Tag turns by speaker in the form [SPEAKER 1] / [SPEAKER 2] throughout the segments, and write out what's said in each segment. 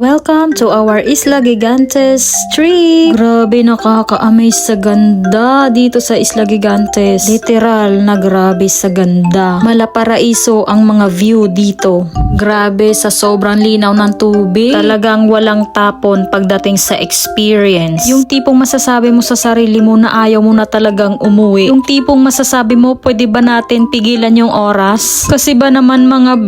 [SPEAKER 1] Welcome to our Isla Gigantes trip! Grabe, nakaka-amaze sa ganda dito sa Isla Gigantes. Literal na grabe sa ganda. Malaparaiso ang mga view dito. Grabe sa sobrang linaw ng tubig. Talagang walang tapon pagdating sa experience. Yung tipong masasabi mo sa sarili mo na ayaw mo na talagang umuwi. Yung tipong masasabi mo, pwede ba natin pigilan yung oras? Kasi ba naman mga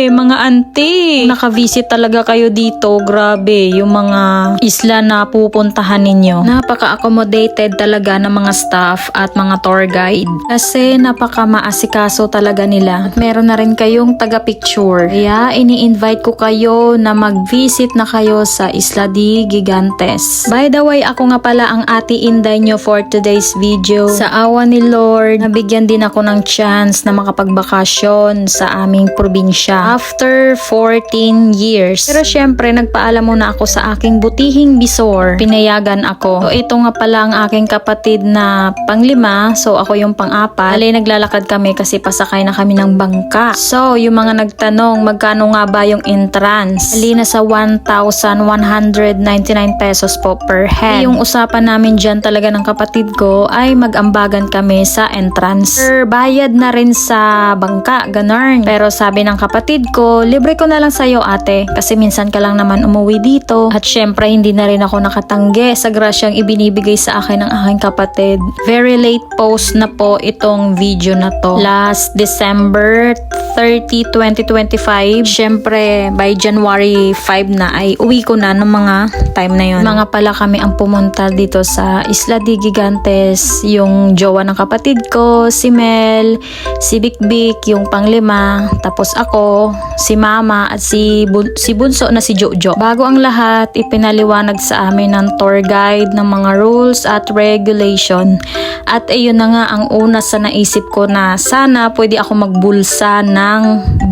[SPEAKER 1] mga auntie, naka-visit talaga kayo dito. Grabe, yung mga isla na pupuntahan ninyo. Napaka-accommodated talaga ng mga staff at mga tour guide. Kasi napaka-maasikaso talaga nila. At meron na rin kayong taga-picture. Kaya ini-invite ko kayo na mag-visit na kayo sa Isla de Gigantes. By the way, ako nga pala ang ate Inday nyo for today's video. Sa awa ni Lord, nabigyan din ako ng chance na makapagbakasyon sa aming probinsya. After 14 years. Pero syempre, nagpaalam muna ako sa aking butihing bisor. Pinayagan ako. So ito nga pala ang aking kapatid na panglima. So ako yung pang-apat. Alay, naglalakad kami kasi pasakay na kami ng bangka. So yung mga nagtanong, magkano nga ba yung entrance? Alina sa 1,199 pesos po per head. Yung usapan namin dyan talaga ng kapatid ko ay mag-ambagan kami sa entrance. Bayad na rin sa bangka, ganun. Pero sabi ng kapatid ko, libre ko na lang sa'yo ate kasi minsan ka lang naman umuwi dito. At syempre hindi na rin ako nakatanggi sa grasyang ibinibigay sa akin ng aking kapatid. Very late post na po itong video na to. Last December 30, 2025. Syempre by January 5 na ay uwi ko na ng mga time na yon. Mga pala kami ang pumunta dito sa Isla de Gigantes. Yung jowa ng kapatid ko, si Mel, si Bikbik, yung panglima, tapos ako, si Mama at si Bunso na si Jojo. Bago ang lahat, ipinaliwanag sa amin ng tour guide ng mga rules at regulation. At ayun na nga ang una sa naisip ko na sana pwede ako magbulsa ng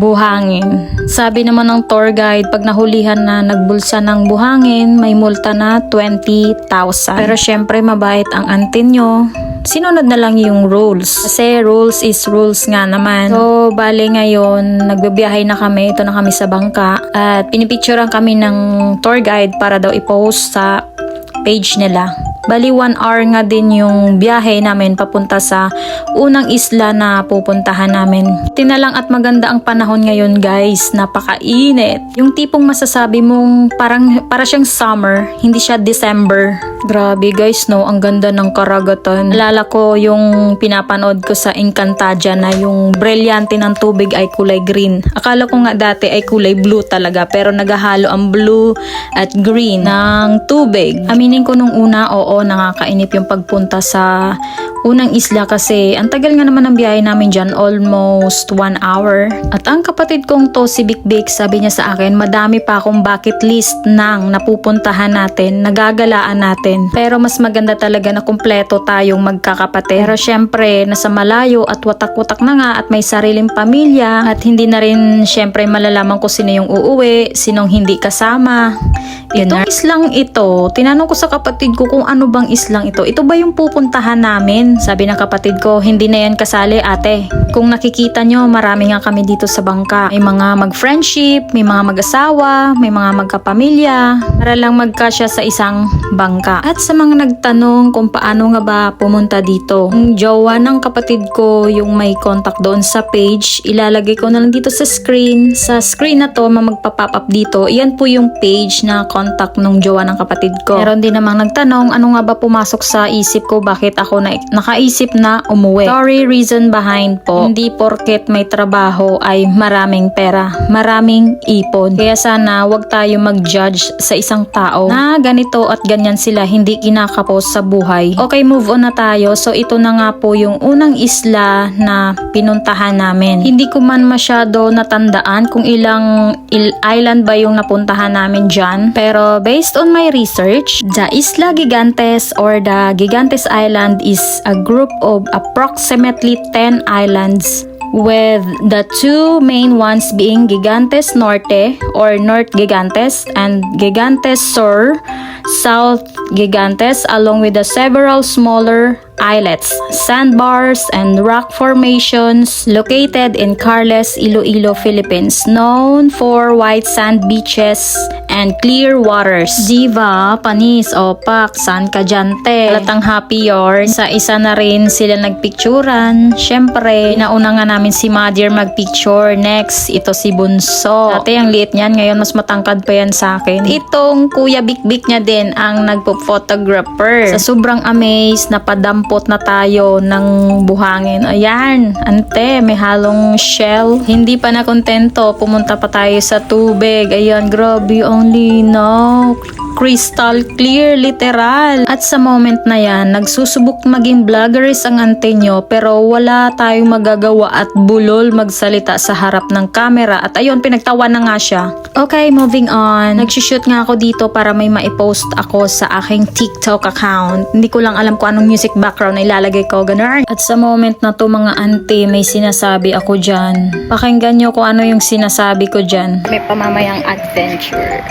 [SPEAKER 1] buhangin. Sabi naman ng tour guide, pag nahulihan na nagbulsa ng buhangin, may multa na 20,000. Pero syempre mabait ang auntie nyo. Sinunod na lang yung rules. Kasi rules is rules nga naman. So, bale ngayon, nagbibiyahe na kami. Ito na kami sa bangka. At pinipicturean kami ng tour guide para daw i-post sa page nila. Bali 1 hour nga din yung biyahe namin papunta sa unang isla na pupuntahan namin. Tinalang at maganda ang panahon ngayon guys, napakainit. Yung tipong masasabi mong para siyang summer, hindi siya December. Grabe guys no, ang ganda ng karagatan. Alala ko yung pinapanood ko sa Encantadia na yung brilyante ng tubig ay kulay green. Akala ko nga dati ay kulay blue talaga pero naghahalo ang blue at green ng tubig. Aminin ko nung una, oo, nakakainip yung pagpunta sa unang isla kasi ang tagal nga naman ng biyahe namin dyan, almost 1 hour. At ang kapatid kong to, si Bikbik, sabi niya sa akin, madami pa akong bucket list ng napupuntahan natin, nagagalaan natin. Pero mas maganda talaga na kumpleto tayong magkakapatid. Pero syempre, nasa malayo at watak-watak na nga at may sariling pamilya at hindi na rin syempre malalaman ko sino yung uuwi, sinong hindi kasama. Itong islang ito, tinanong ko sa kapatid ko kung ano bang islang ito. Ito ba yung pupuntahan namin? Sabi ng kapatid ko, hindi na yan kasali ate. Kung nakikita nyo, marami nga kami dito sa bangka. May mga mag-friendship, may mga mag-asawa, may mga magkapamilya. Para lang magkasya sa isang bangka. At sa mga nagtanong kung paano nga ba pumunta dito, yung jowa ng kapatid ko, yung may contact doon sa page, ilalagay ko na lang dito sa screen. Sa screen na to, magpa-pop up dito. Iyan po yung page na contact ng jowa ng kapatid ko. Meron din namang nagtanong, ano nga ba pumasok sa isip ko, bakit ako nakaisip na umuwi. Story reason behind po, hindi porket may trabaho ay maraming pera, maraming ipon. Kaya sana wag tayo mag-judge sa isang tao na ganito at ganyan sila, hindi kinakapos sa buhay. Okay, move on na tayo. So ito na nga po yung unang isla na pinuntahan namin. Hindi ko man masyado natandaan kung ilang island ba yung napuntahan namin dyan. Pero based on my research, the Isla Gigantes or the Gigantes Island is a group of approximately 10 islands, with the two main ones being Gigantes Norte or North Gigantes and Gigantes Sur, South Gigantes, along with the several smaller islets, sandbars, and rock formations located in Carles, Iloilo, Philippines, known for white sand beaches and clear waters. Diva, Panis, Opak, saan ka dyan, te? Halatang happy yard. Sa isa na rin sila nagpicturan. Syempre, nauna nga namin si Mother magpicture. Next, ito si Bunso. Dati ang liit niyan, ngayon mas matangkad pa yan sa akin. Itong Kuya Bikbik niya din ang nagpo-photographer. Sa sobrang amaze, napadampot na tayo ng buhangin. Ayan, ante, may halong shell. Hindi pa na kontento, pumunta pa tayo sa tubig. Ayan, grabe ang linaw. Crystal clear, literal. At sa moment na yan, nagsusubok maging vloggeries ang ante nyo, pero wala tayong magagawa at bulol magsalita sa harap ng camera. At ayun, pinagtawa na nga siya. Okay, moving on. Nagsushoot nga ako dito para may maipost ako sa aking TikTok account. Hindi ko lang alam kung anong music background na ilalagay ko, ganun. At sa moment na to mga ante, may sinasabi ako dyan. Pakinggan nyo kung ano yung sinasabi ko dyan. May pamamayang adventure.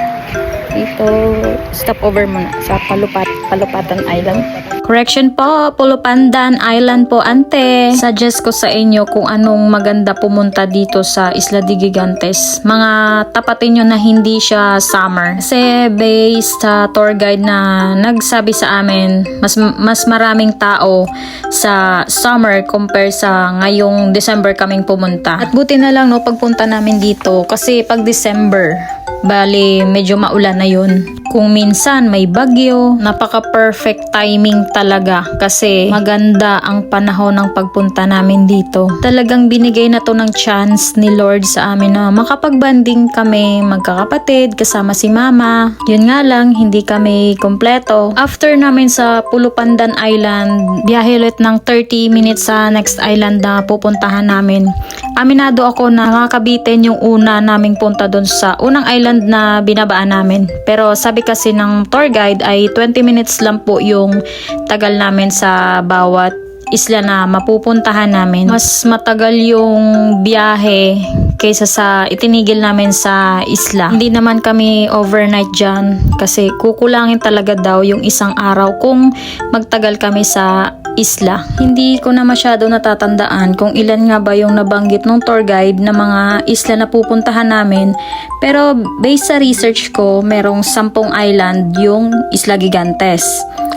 [SPEAKER 1] Dito, stop over muna sa Palupatan Island. Correction po, Pulupandan Island po, ante. Suggest ko sa inyo kung anong maganda pumunta dito sa Isla de Gigantes. Mga tapatin nyo na hindi siya summer. Kasi based sa tour guide na nagsabi sa amin, mas maraming tao sa summer compare sa ngayong December kaming pumunta. At buti na lang no, pagpunta namin dito kasi pag December, bali medyo maulan na yun. Kung minsan may bagyo, napaka-perfect timing talaga kasi maganda ang panahon ng pagpunta namin dito. Talagang binigay na to ng chance ni Lord sa amin na makapag-banding kami magkakapatid kasama si Mama. Yun nga lang, hindi kami kompleto. After namin sa Pulupandan Island, biyahe ulit ng 30 minutes sa next island na pupuntahan namin. Aminado ako na nakakabitin yung una naming punta doon sa unang island na binabaan namin. Pero sabi kasi ng tour guide ay 20 minutes lang po yung tagal namin sa bawat isla na mapupuntahan namin. Mas matagal yung biyahe kaysa sa itinigil namin sa isla. Hindi naman kami overnight dyan kasi kukulangin talaga daw yung isang araw kung magtagal kami sa isla. Hindi ko na masyado natatandaan kung ilan nga ba yung nabanggit ng tour guide na mga isla na pupuntahan namin. Pero based sa research ko, merong 10 island yung Isla Gigantes.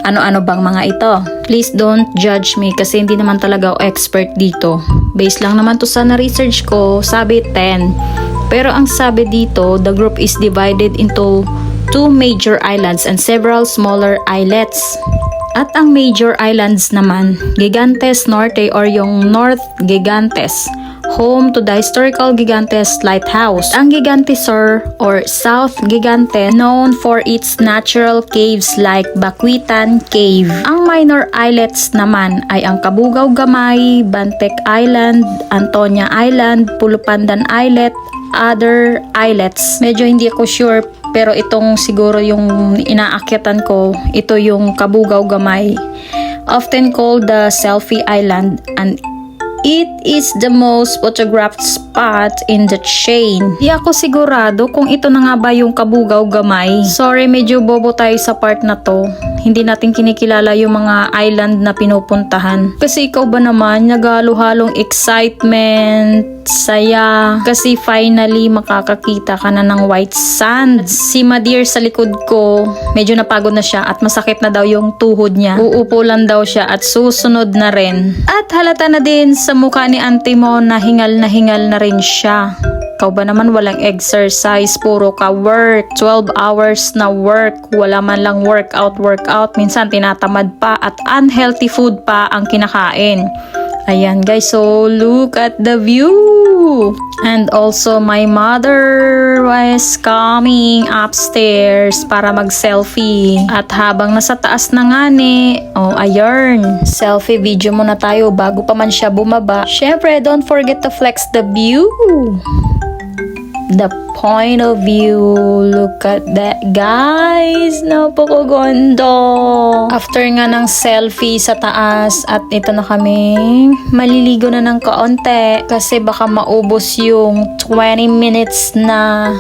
[SPEAKER 1] Ano-ano bang mga ito? Please don't judge me kasi hindi naman talaga ako expert dito. Based lang naman to sa na-research ko, sabi 10. Pero ang sabi dito, the group is divided into 2 major islands and several smaller islets. At ang major islands naman, Gigantes Norte or yung North Gigantes, home to the historical Gigantes Lighthouse. Ang Gigantes Sur or South Gigantes, known for its natural caves like Bakuitan Cave. Ang minor islets naman ay ang Kabugaw Gamay, Bantek Island, Antonia Island, Pulupandan Islet, other islets. Medyo hindi ako sure pero itong siguro yung inaakyatan ko, ito yung Kabugaw Gamay. Often called the Selfie Island and it is the most photographed spot in the chain. Di ako sigurado kung ito na nga ba yung Kabugaw Gamay. Sorry, medyo bobo tayo sa part na to. Hindi natin kinikilala yung mga island na pinupuntahan. Kasi ikaw ba naman, nagalo-halong excitement, saya. Kasi finally, makakakita ka na ng white sand. Si Madir sa likod ko, medyo napagod na siya at masakit na daw yung tuhod niya. Uupo lang daw siya at susunod na rin. At halata na din sa mukha ni auntie mo na hingal na rin siya. Ikaw ba naman walang exercise, puro ka work, 12 hours na work, wala man lang workout, minsan tinatamad pa at unhealthy food pa ang kinakain. Ayan guys, so look at the view. And also my mother was coming upstairs para mag-selfie. At habang nasa taas na nga ni, ayun, selfie video muna tayo bago pa man siya bumaba. Syempre, don't forget to flex the view. The point of view, look at that guys, napakaganda. After nga ng selfie sa taas at ito na kami, maliligo na ng kaunti kasi baka maubos yung 20 minutes na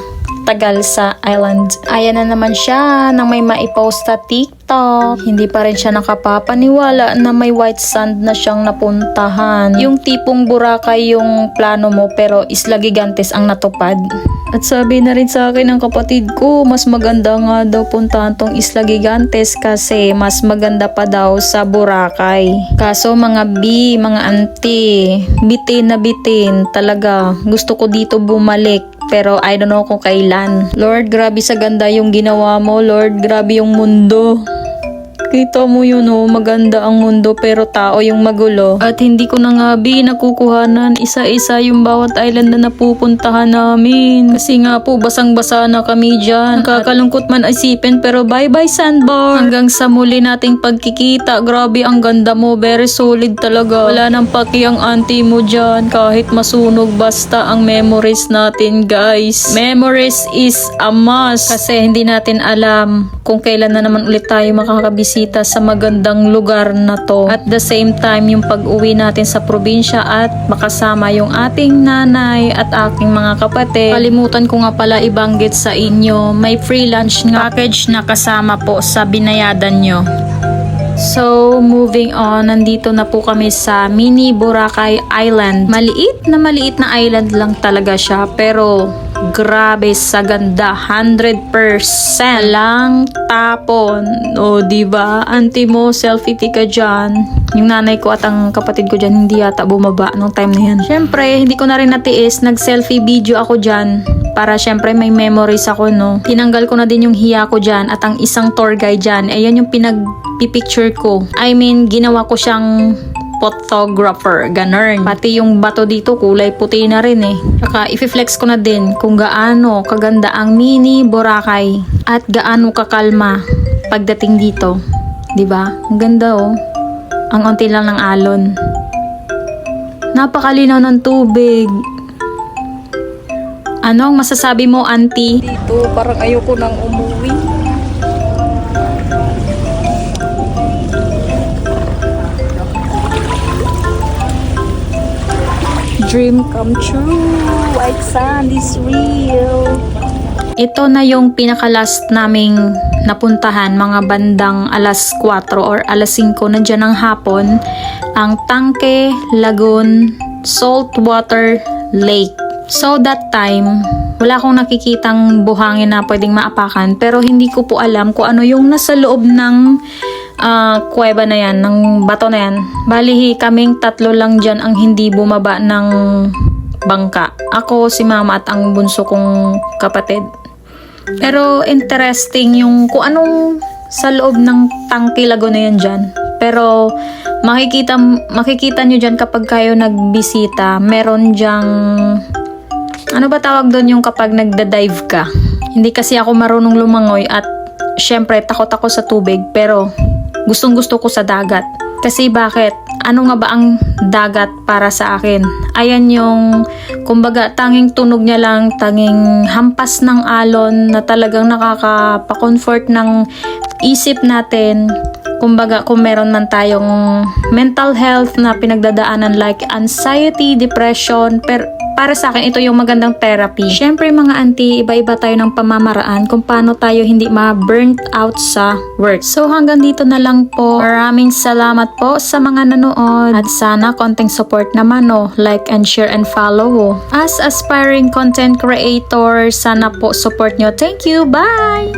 [SPEAKER 1] tagal sa island. Ayan na naman siya nang may maipost sa TikTok. TikTok. Hindi pa rin siya nakapapaniwala na may white sand na siyang napuntahan. Yung tipong Boracay yung plano mo pero Isla Gigantes ang natupad. At sabi na rin sa akin ng kapatid ko, mas maganda nga daw puntahan tong Isla Gigantes kasi mas maganda pa daw sa Boracay. Kaso mga mga auntie, bitin na bitin talaga. Gusto ko dito bumalik. Pero I don't know kung kailan. Lord, grabe sa ganda yung ginawa mo. Lord, grabe yung mundo. Kita mo yun oh, maganda ang mundo pero tao yung magulo. At hindi ko na nga nakukuhanan isa-isa yung bawat island na napupuntahan namin. Kasi nga po basang-basa na kami dyan. Nakakalungkot man isipin pero bye-bye sandbar. Hanggang sa muli nating pagkikita. Grabe ang ganda mo, very solid talaga. Wala nang paki ang auntie mo dyan kahit masunog basta ang memories natin guys. Memories is a must. Kasi hindi natin alam kung kailan na naman ulit tayo makakabisita sa magandang lugar na to. At the same time, yung pag-uwi natin sa probinsya at makasama yung ating nanay at aking mga kapatid. Kalimutan ko nga pala ibanggit sa inyo, may free lunch nga package na kasama po sa binayadan nyo. So, moving on, nandito na po kami sa Mini Boracay Island. Maliit na island lang talaga siya, pero grabe sa ganda, 100% lang tapon. O, diba? Auntie mo, selfie ka dyan. Yung nanay ko at ang kapatid ko dyan, hindi yata bumaba nung time na yan. Syempre, hindi ko na rin natiis, nag-selfie video ako dyan. Para syempre may memories ako, no. Tinanggal ko na din yung hiya ko dyan at ang isang tour guide dyan, ayan yung pinag-picture ko. I mean, ginawa ko siyang photographer, ganun. Pati yung bato dito, kulay puti na rin eh. Saka, i-flex ko na din kung gaano kaganda ang Mini Boracay at gaano kakalma pagdating dito. Diba? Ang ganda oh. Ang unti lang ng alon. Napakalinaw ng tubig. Anong masasabi mo, auntie? Dito, parang ayoko nang umuwi. Dream come true. White sand is real. Ito na yung pinaka-last naming napuntahan, mga bandang alas 4 or alas 5 na dyan ng hapon, ang Tangke Lagoon Saltwater Lake. So that time, wala akong nakikitang buhangin na pwedeng maapakan, pero hindi ko po alam kung ano yung nasa loob ng kuweba na yan, ng bato na yan. Bali, kaming 3 lang dyan ang hindi bumaba ng bangka. Ako, si mama at ang bunso kong kapatid. Pero interesting yung kung anong sa loob ng Tangke Lagoon na yan dyan. Pero makikita nyo dyan kapag kayo nagbisita, meron dyang, ano ba tawag doon yung kapag nagda-dive ka? Hindi kasi ako marunong lumangoy at syempre takot ako sa tubig, pero gustong gusto ko sa dagat. Kasi bakit? Ano nga ba ang dagat para sa akin? Ayan yung, kumbaga, tanging tunog niya lang, tanging hampas ng alon na talagang nakaka-comfort ng isip natin. Kumbaga, kung meron man tayong mental health na pinagdadaanan like anxiety, depression, para sa akin, ito yung magandang therapy. Syempre mga auntie, iba-iba tayo ng pamamaraan kung paano tayo hindi ma-burnt out sa work. So hanggang dito na lang po. Maraming salamat po sa mga nanood. At sana konting support naman like and share and follow. As aspiring content creator, sana po support nyo. Thank you. Bye!